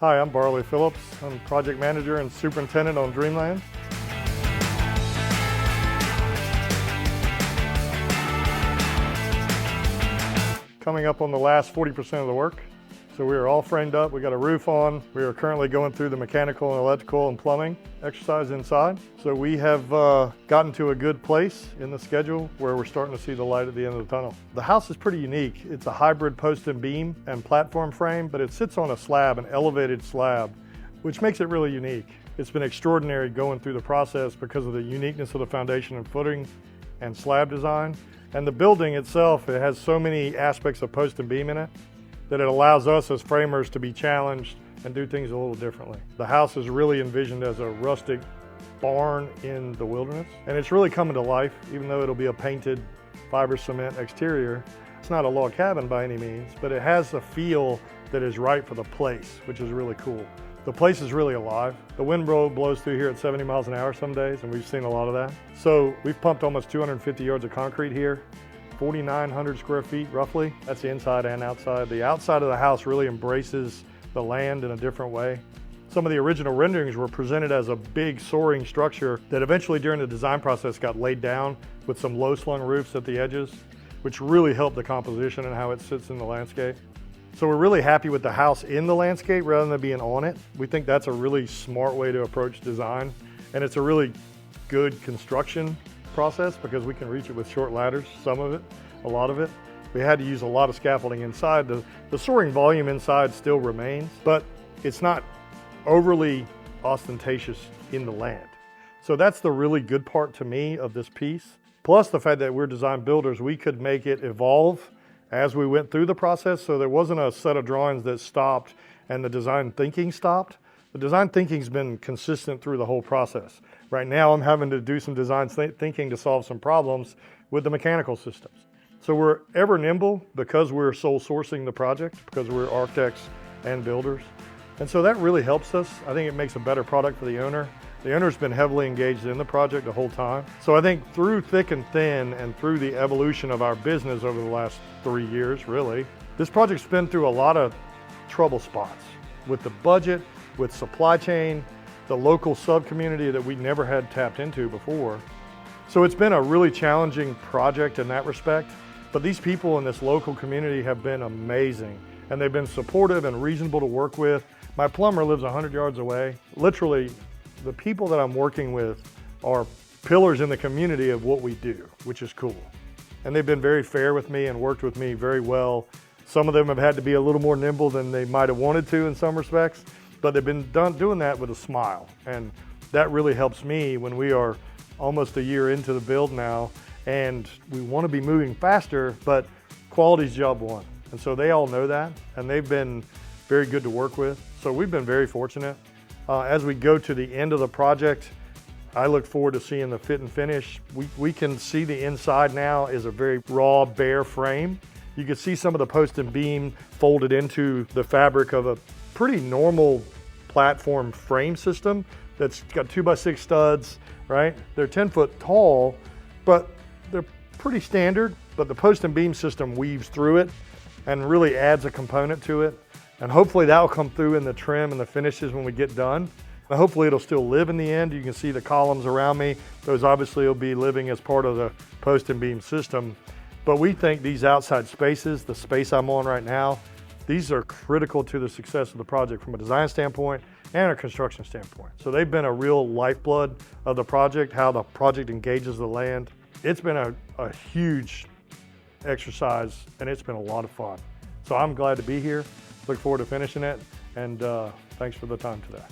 Hi, I'm Barley Phillips. I'm project manager and superintendent on Dreamland. Coming up on the last 40% of the work. So we are all framed up, we got a roof on. We are currently going through the mechanical and electrical and plumbing exercise inside. So we have gotten to a good place in the schedule where we're starting to see the light at the end of the tunnel. The house is pretty unique. It's a hybrid post and beam and platform frame, but it sits on a slab, an elevated slab, which makes it really unique. It's been extraordinary going through the process because of the uniqueness of the foundation and footing and slab design. And the building itself, it has so many aspects of post and beam in it that it allows us as framers to be challenged and do things a little differently. The house is really envisioned as a rustic barn in the wilderness, and it's really coming to life, even though it'll be a painted fiber cement exterior. It's not a log cabin by any means, but it has a feel that is right for the place, which is really cool. The place is really alive. The wind blows through here at 70 miles an hour some days, and we've seen a lot of that. So we've pumped almost 250 yards of concrete here. 4,900 square feet roughly. That's the inside and outside. The outside of the house really embraces the land in a different way. Some of the original renderings were presented as a big soaring structure that eventually during the design process got laid down with some low slung roofs at the edges, which really helped the composition and how it sits in the landscape. So we're really happy with the house in the landscape rather than being on it. We think that's a really smart way to approach design, and it's a really good construction process because we can reach it with short ladders, some of it, a lot of it. We had to use a lot of scaffolding inside. The soaring volume inside still remains, but it's not overly ostentatious in the land. So that's the really good part to me of this piece. Plus the fact that we're design builders, we could make it evolve as we went through the process. So there wasn't a set of drawings that stopped and the design thinking stopped. The design thinking's been consistent through the whole process. Right now, I'm having to do some design thinking to solve some problems with the mechanical systems. So we're ever nimble because we're sole sourcing the project, because we're architects and builders. And so that really helps us. I think it makes a better product for the owner. The owner's been heavily engaged in the project the whole time. So I think through thick and thin and through the evolution of our business over the last 3 years, really, this project's been through a lot of trouble spots with the budget, with supply chain, the local sub-community that we never had tapped into before. So it's been a really challenging project in that respect, but these people in this local community have been amazing, and they've been supportive and reasonable to work with. My plumber lives 100 yards away. Literally, the people that I'm working with are pillars in the community of what we do, which is cool. And they've been very fair with me and worked with me very well. Some of them have had to be a little more nimble than they might have wanted to in some respects, but they've been doing that with a smile. And that really helps me when we are almost a year into the build now, and we want to be moving faster, but quality's job one. And so they all know that, and they've been very good to work with. So we've been very fortunate. As we go to the end of the project, I look forward to seeing the fit and finish. We can see the inside now is a very raw, bare frame. You can see some of the post and beam folded into the fabric of a pretty normal platform frame system that's got 2x6 studs, right? They're 10 foot tall, but they're pretty standard, but the post and beam system weaves through it and really adds a component to it. And hopefully that will come through in the trim and the finishes when we get done. And hopefully it'll still live in the end. You can see the columns around me. Those obviously will be living as part of the post and beam system. But we think these outside spaces, the space I'm on right now, these are critical to the success of the project from a design standpoint and a construction standpoint. So they've been a real lifeblood of the project, how the project engages the land. It's been a huge exercise, and it's been a lot of fun. So I'm glad to be here. Look forward to finishing it, and thanks for the time today.